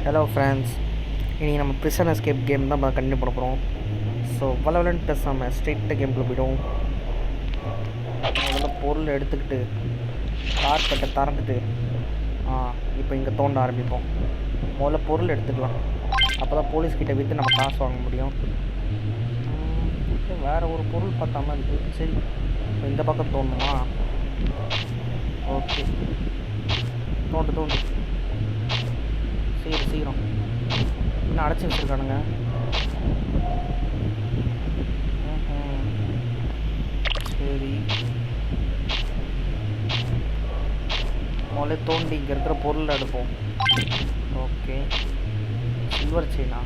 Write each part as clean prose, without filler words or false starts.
Hello friends, இன்றைக்கி நம்ம prison escape game தான் கண்டினியூ பண்ண போகிறோம். ஸோ வளவலன்னு பேசாமல் ஸ்ட்ரெயிட்டாக கேமில் போய்டும். முதல்ல பொருள் எடுத்துக்கிட்டு கார் கட்டை திறந்துட்டு இப்போ இங்கே தோண்ட ஆரம்பிப்போம். முதல்ல பொருள் எடுத்துக்கலாம், அப்போ தான் போலீஸ்கிட்ட விற்று நம்ம காசு வாங்க முடியும். வேறு ஒரு பொருள் பார்த்தாம இருக்குது. சரி, இப்போ இந்த பக்கம் தோணுமா? ஓகே, தோண்டு சீக்கிரம் இன்னும் அடைச்சி வச்சுருக்கானுங்க. சரி, முதல்ல தோண்டி இங்கே இருக்கிற பொருள் எடுப்போம். ஓகே, சில்வர் செயினா?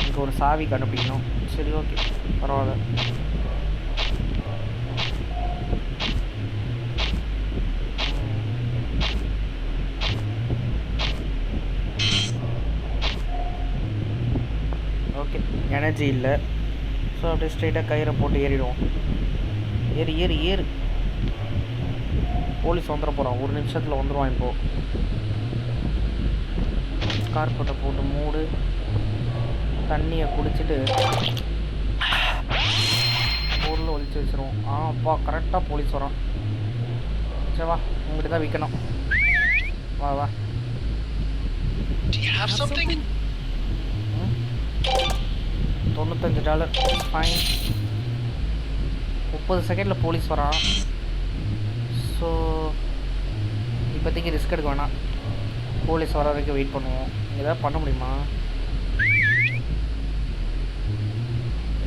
இங்கே ஒரு சாவி கண்டுபிடிக்கணும். சரி, ஓகே, பரவாயில்ல. ஓகே, எனர்ஜி இல்லை. ஸோ அப்படியே ஸ்ட்ரெயிட்டாக கயிறை போட்டு ஏறிடுவோம். ஏறு. போலீஸ் வந்துட போகிறான், ஒரு நிமிஷத்தில் வந்துடுவான். இப்போது கார்பெட்டை போட்டு மூடு, தண்ணியை குடிச்சிட்டு பொருளை ஒழிச்சு வச்சிருவோம். அப்பா, கரெக்டாக போலீஸ் வரான். சரி, வா, உங்கள்கிட்ட தான் விற்கணும். வா. $95 ஃபைன். 30 செகண்டில் போலீஸ் வரான். ஸோ இப்போதைக்கு ரிஸ்க் எடுக்க வேணாம், போலீஸ் வர வரைக்கும் வெயிட் பண்ணுவோம். எதாவது பண்ண முடியுமா?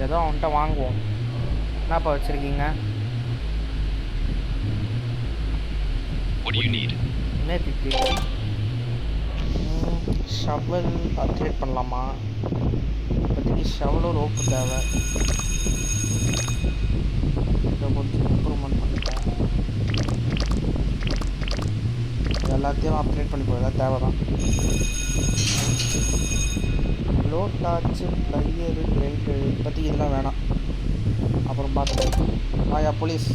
ஏதோ அவன்கிட்ட வாங்குவோம். என்னப்பா வச்சுருக்கீங்க? என்ன திட்டு? ஷவல் அப்கிரேட் பண்ணலாமா? இப்போதைக்கு ஷவலும் ரோப்பு தேவை. இதை கொஞ்சம் இம்ப்ரூவ்மெண்ட் பண்ணிட்டேன். எல்லாத்தையும் அப்கிரேட் பண்ணி போய் தேவை தான். லோ டாச்சு, ப்ளையரு, கிரைட்டு, இப்போதைக்கு இதெல்லாம் வேணாம், அப்புறம் பார்த்துட்டேன். ஆயா போலீஸ்,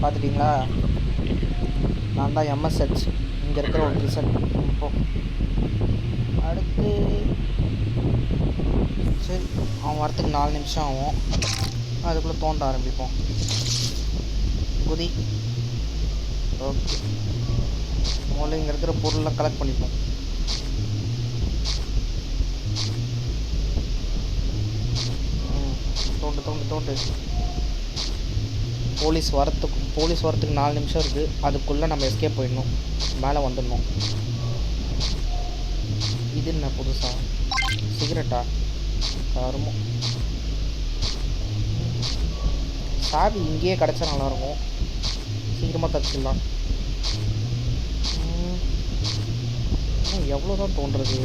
பார்த்துட்டிங்களா? நான் தான் எம்எஸ்ஹெச், இங்கே இருக்கிற ஒரு ப்ரிசன். இப்போ அடுத்து சரி, அவன் வரத்துக்கு 4 நிமிஷம் ஆகும். அதுக்குள்ளே தோண்ட ஆரம்பிப்போம். குதி. ஓகே, முதல்ல இங்கே இருக்கிற பொருள்லாம் கலெக்ட் பண்ணிப்போம். தோண்டு. போலீஸ் வரத்துக்கு 4 நிமிஷம் இருக்குது. அதுக்குள்ளே நம்ம எஸ்கேப் போயிடணும், மேலே வந்துடணும். இது என்ன புதுசா? சிகரெட்டா? கருமோ. சாவி இங்கேயே கிடச்சா நல்லாயிருக்கும், சீக்கிரமாக தச்சிடலாம். எவ்வளோ தான் தோன்றுறது?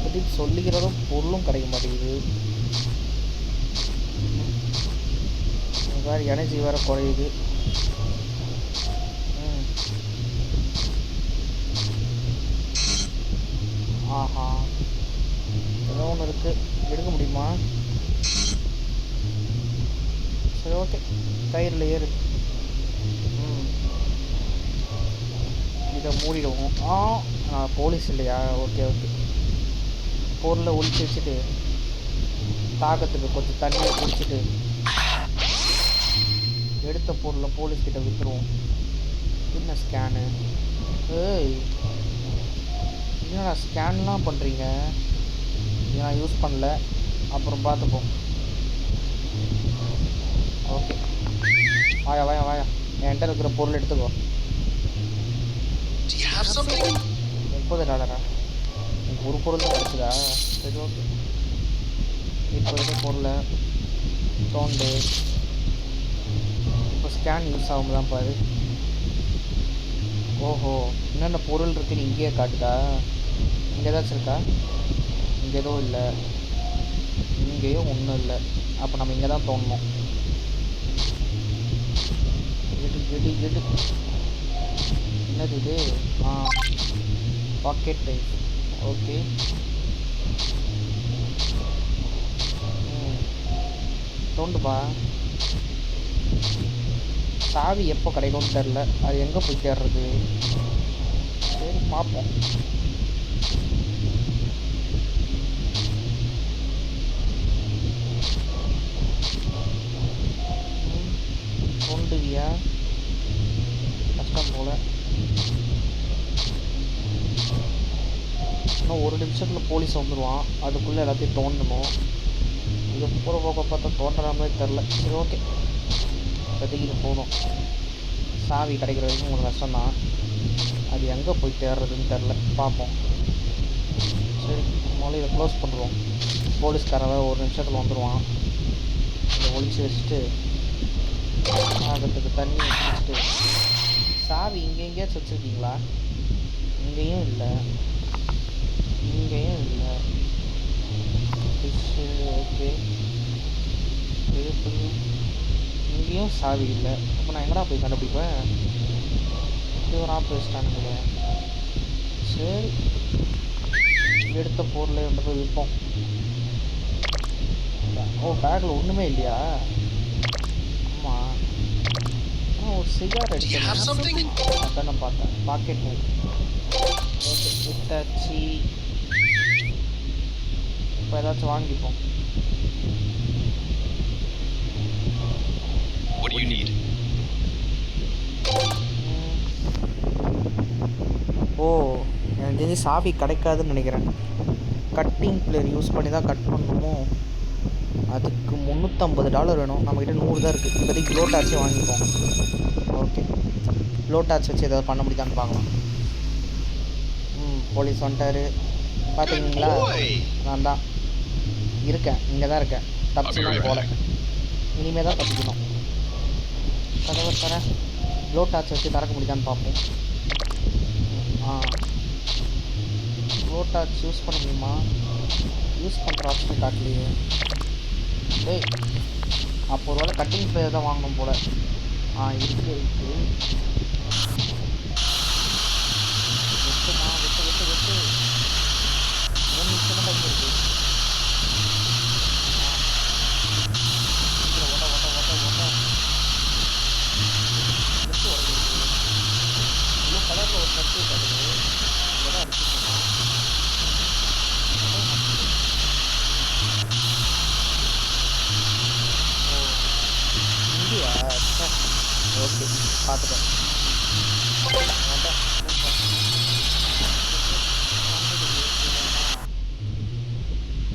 பற்றி சொல்லிக்கிறதும் பொருளும் கிடைக்க மாட்டேங்குது. வேறு எனர்ஜி வேறு குறையுது. ஆஹா, ஏதோ ஒன்று இருக்குது, எடுக்க முடியுமா? சரி, ஓகே, கயிறில் ஏறு. இதை மூடிடுவோம். போலீஸ் இல்லையா? ஓகே, பொருளை ஒழிச்சு வச்சுட்டு தாக்கத்துக்கு கொஞ்சம் தண்ணியை குடிச்சிட்டு எடுத்த பொருளை போலீஸ்கிட்ட விற்றுருவோம். என்ன ஸ்கேனு? என்னடா ஸ்கேன்லாம் பண்ணுறீங்க? நான் யூஸ் பண்ணல, அப்புறம் பார்த்துப்போம். ஓகே, வாயா, என்கிட்ட இருக்கிற பொருள் எடுத்துக்கோ. $30 ஒரு பொருள் தான் கிடச்சிதா? சரி, ஓகே. இப்போ இருக்க பொருளை தோண்டு. இப்போ ஸ்கேன் யூஸ் ஆகும் தான் பாரு. ஓஹோ, என்னென்ன பொருள் இருக்குன்னு இங்கேயே காட்டுதா? இங்கே ஏதாச்சும் இருக்கா? இங்கே எதுவும் இல்லை, இங்கேயும் ஒன்றும் இல்லை. அப்போ நம்ம இங்கே தான் தோணணும். எடு. என்னது இது? Packet type. ஓகே, தோண்டுப்பா. சாவி எப்போ கிடைக்கும்னு தெரில. அது எங்கே போய் தேடுறது? சரி பார்ப்போம். தோண்டுவியா? கஷ்டம் போல். இன்னும் ஒரு நிமிஷத்தில் போலீஸ் வந்துடுவான். அதுக்குள்ளே எல்லாத்தையும் தோண்டணும். இது போகிற போக பார்த்தா தோன்ற மாதிரி தெரில. சரி ஓகே, இப்போதைக்கு இது போதும். சாவி கிடைக்கிற வரைக்கும் உங்களுக்கு கஷ்டம்தான். அது எங்கே போய் தேடுறதுன்னு தெரில, பார்ப்போம். சரி முதல்ல இதை க்ளோஸ் பண்ணுறோம். போலீஸ்காரன் ஒரு நிமிஷத்தில் வந்துடுவான். இதை ஒழிச்சு வச்சுட்டு அதுக்கு தண்ணி வச்சுட்டு. சாவி இங்கே எங்கேயாச்சும் வச்சுருக்கீங்களா? இங்கேயும் இல்லை, இங்கேயும் இல்லை. Fish okay. இங்கேயும் சாவி இல்லை. அப்போ நான் எங்கடா போய் கண்டுபிடிப்பேன்? இது ஒரு ஆப் வச்சுட்டானுங்களே. சரி, எடுத்த பொருளை கொண்டு போய் விற்போம். ஓ, பேக்கில் ஒன்றுமே இல்லையா? ஆமாம், ஆனால் ஒரு சிகார் அடிச்சேன். அதான் நான் பார்த்தேன். Packet move. ஓகே, விட்டாச்சு. இப்போ ஏதாச்சும் வாங்கிப்போம். ஓ, எனக்கு தெரிஞ்சு சாவி கிடைக்காதுன்னு நினைக்கிறேன். கட்டிங் பிளேயர் யூஸ் பண்ணி தான் கட் பண்ணணுமோ? அதுக்கு $350 வேணும். நம்மக்கிட்ட 100 தான் இருக்குது. இப்போதைக்கு க்ளோ டார்ச்சே வாங்கிப்போம். ஓகே, க்ளோ டார்ச் வச்சு ஏதாவது பண்ண முடியுதான்னு பார்க்கலாம். போலீஸ் வந்துட்டார். பார்த்துக்கிங்களா? நான் தான் இருக்கேன், இங்கே தான் இருக்கேன். தப்பிச்சுலாம் போல. இனிமேல் தான் தப்பிக்கணும். கதவை தர க்ளோ டார்ச் வச்சு திறக்க முடியுதான்னு பார்ப்போம். க்ளோ டார்ச் யூஸ் பண்ண முடியுமா? யூஸ் பண்ணுற ஆப்ஷன் காட்டலையே. டேய், அப்போ ஒரு வேளை கட்டிங் பிளேயர் தான் வாங்கணும் போல். இருக்குது இருக்குது. வெட்டுமா, வெட்டு வெட்டு வெட்டு. 1 நிமிஷம் தான் டைம் இருக்குது. ஓட்ட ஓட்ட ஓட்ட ஓட்ட வெட்டு உடஞ்சிருக்கு. ப்ளூ கலரில் ஒரு கட்டு கட்டுது. இங்கே தான் அடிச்சுருக்கோம். இந்தியா? ஓகே, பார்த்துட்டேன்.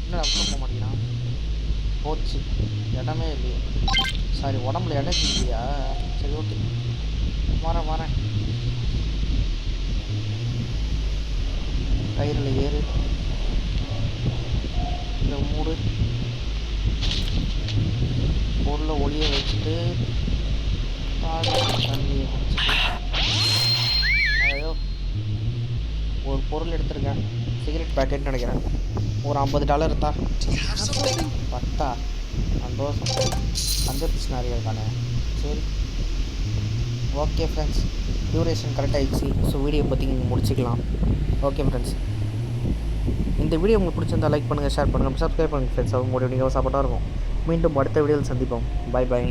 என்னடா போக மாட்டேங்கிறான்? போச்சு, இடமே இல்லையே. சாரி, உடம்புல இடம் இல்லையா? சரி ஓகே, வரேன் வரேன். கயிறில் ஏறு, இந்த மூடு. பொருளை ஒளிய வச்சுட்டு தண்ணியை குடிச்சிட்டு. ஐயோ, ஒரு பொருள் எடுத்துருக்கேன். சிகரெட் பேக்கெட் நினைக்கிறேன். ஒரு $50 தான். பத்தா? சந்தோஷம். வந்துருச்சு நிறைய இருக்கானே. சரி ஓகே ஃப்ரெண்ட்ஸ், டியூரேஷன் கரெக்ட் ஆகிடுச்சு. ஸோ வீடியோ பற்றி நீங்கள் முடிச்சுக்கலாம். ஓகே ஃப்ரெண்ட்ஸ், இந்த வீடியோ உங்களுக்கு பிடிச்சிருந்தால் லைக் பண்ணுங்கள், ஷேர் பண்ணுங்கள், சப்ஸ்கிரைப் பண்ணுங்கள் ஃப்ரெண்ட்ஸ். அவங்க முடிவு நீங்கள் சப்போர்ட்டாக இருக்கும். மீண்டும் அடுத்த வீடியோவில் சந்திப்போம். Bye by.